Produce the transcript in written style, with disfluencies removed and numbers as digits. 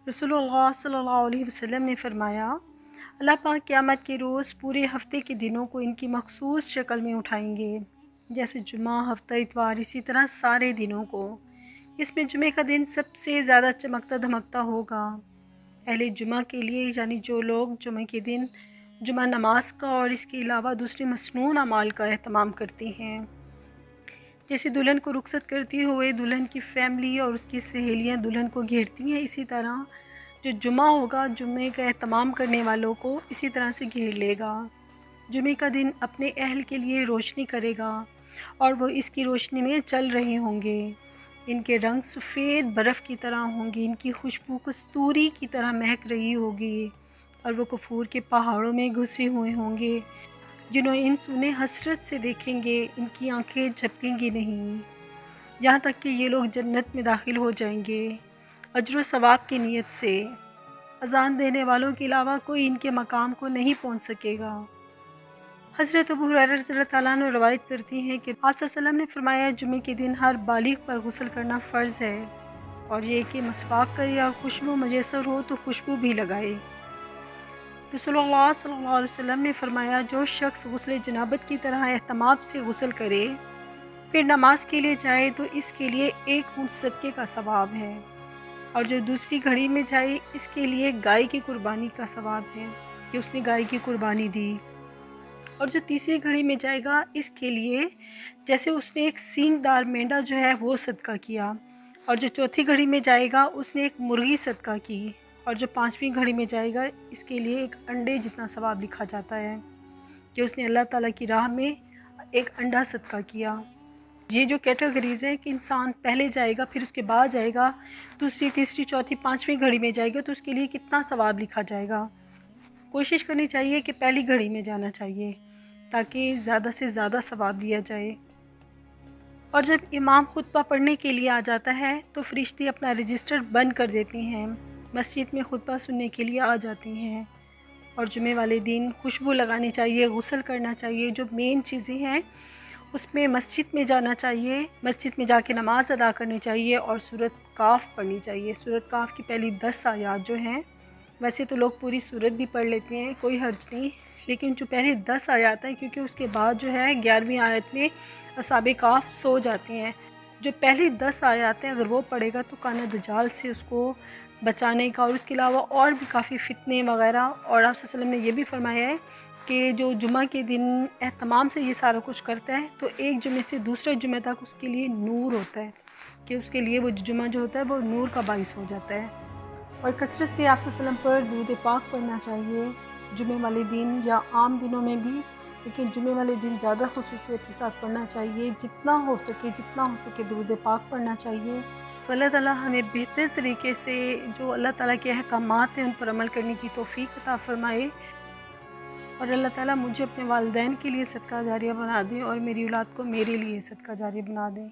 रसूलुल्लाह सल्लल्लाहु अलैहि वसल्लम ने फरमाया, अल्लाह पाक क़यामत के रोज़ पूरे हफ़्ते के दिनों को इनकी मखसूस शक्ल में उठाएंगे, जैसे जुमा, हफ्ता, इतवार, इसी तरह सारे दिनों को। इसमें जुमे का दिन सबसे ज़्यादा चमकता धमकता होगा। अहले जुमा के लिए, यानी जो लोग जुमे के दिन जुमा नमाज का और इसके अलावा दूसरे मसनून अमाल का एहतमाम करती हैं, जैसे दुल्हन को रुखसत करते हुए दुल्हन की फ़ैमिली और उसकी सहेलियां दुल्हन को घेरती हैं, इसी तरह जो जुमा होगा जुमे का एहतमाम करने वालों को इसी तरह से घेर लेगा। जुमे का दिन अपने अहल के लिए रोशनी करेगा और वो इसकी रोशनी में चल रहे होंगे। इनके रंग सफ़ेद बर्फ़ की तरह होंगे, इनकी खुशबू कस्तूरी की तरह महक रही होगी और वो कफूर के पहाड़ों में घुसे हुए होंगे। जिन्होंने उन्हें हसरत से देखेंगे, इनकी आंखें झपकेंगी नहीं, यहाँ तक कि ये लोग जन्नत में दाखिल हो जाएंगे अजर व सवाब की नीयत से। अज़ान देने वालों के अलावा कोई इनके मकाम को नहीं पहुँच सकेगा। हज़रत अबू हुरैरा रज़ियल्लाहु ताला अन्हु रवायत करती हैं कि आप सल्लल्लाहु अलैहि वसल्लम ने फरमाया, जुमे के दिन हर बालिग पर गुस्ल करना फ़र्ज़ है, और ये कि मसवाक करे या खुशबू मुयस्सर हो तो खुशबू भी लगाए। रसूलुल्लाह सल्लल्लाहु अलैहि वसल्लम ने फरमाया, जो शख्स गुस्ल जनाबत की तरह एहतमाम से गुस्ल करे फिर नमाज के लिए जाए तो इसके लिए एक ऊँट सदक़े का सवाब है, और जो दूसरी घड़ी में जाए इसके लिए गाय की कुर्बानी का सवाब है कि उसने गाय की कुर्बानी दी, और जो तीसरी घड़ी में जाएगा इसके लिए जैसे उसने एक सींगदार मेंढा जो है वो सदका किया, और जो चौथी घड़ी में जाएगा उसने एक मुर्गी सदका की, और जो पाँचवीं घड़ी में जाएगा इसके लिए एक अंडे जितना सवाब लिखा जाता है कि उसने अल्लाह ताला की राह में एक अंडा सदका किया। ये जो कैटेगरीज़ हैं कि इंसान पहले जाएगा, फिर उसके बाद जाएगा, दूसरी, तीसरी, चौथी, पाँचवीं घड़ी में जाएगा तो उसके लिए कितना सवाब लिखा जाएगा। कोशिश करनी चाहिए कि पहली घड़ी में जाना चाहिए ताकि ज़्यादा से ज़्यादा सवाब लिया जाए। और जब इमाम खुतबा पढ़ने के लिए आ जाता है तो फरिश्ते अपना रजिस्टर बंद कर देती हैं, मस्जिद में खुतबा सुनने के लिए आ जाती हैं। और जुमे वाले दिन खुशबू लगानी चाहिए, गुस्ल करना चाहिए, जो मेन चीज़ें हैं उसमें मस्जिद में जाना चाहिए, मस्जिद में जाके नमाज़ अदा करनी चाहिए और सूरत काफ़ पढ़नी चाहिए। सूरत काफ़ की पहली 10 आयात जो हैं, वैसे तो लोग पूरी सूरत भी पढ़ लेते हैं, कोई हर्ज नहीं, लेकिन जो पहली 10 आयात हैं, क्योंकि उसके बाद जो है 11वीं आयत में असहाबे काफ़ सो जाती हैं, जो पहली 10 आयात हैं अगर वो पढ़ेगा तो काना दज्जाल से उसको बचाने का, और उसके अलावा और भी काफ़ी फितने वगैरह। और आप सल्लल्लाहु अलैहि वसल्लम ने यह भी फरमाया है कि जो जुमा के दिन एहतमाम से ये सारा कुछ करता है तो एक जुमे से दूसरे जुमे तक उसके लिए नूर होता है, कि उसके लिए वो जुमा जो होता है वो नूर का बाइस हो जाता है। और कसरत से आप सल्लल्लाहु अलैहि वसल्लम पर दुरूद पाक पढ़ना चाहिए जुमे वाले दिन या आम दिनों में भी, लेकिन जुमे वाले दिन ज़्यादा खुसूसियत के साथ पढ़ना चाहिए। जितना हो सके दुरूद पाक पढ़ना चाहिए। तो अल्लाह ताला हमें बेहतर तरीके से जो अल्लाह ताला के अहकामात हैं उन पर अमल करने की तौफ़ीक अता फ़रमाए, और अल्लाह ताला मुझे अपने वालिदैन के लिए सदका जारिया बना दे और मेरी औलाद को मेरे लिए सदका जारिया बना दे।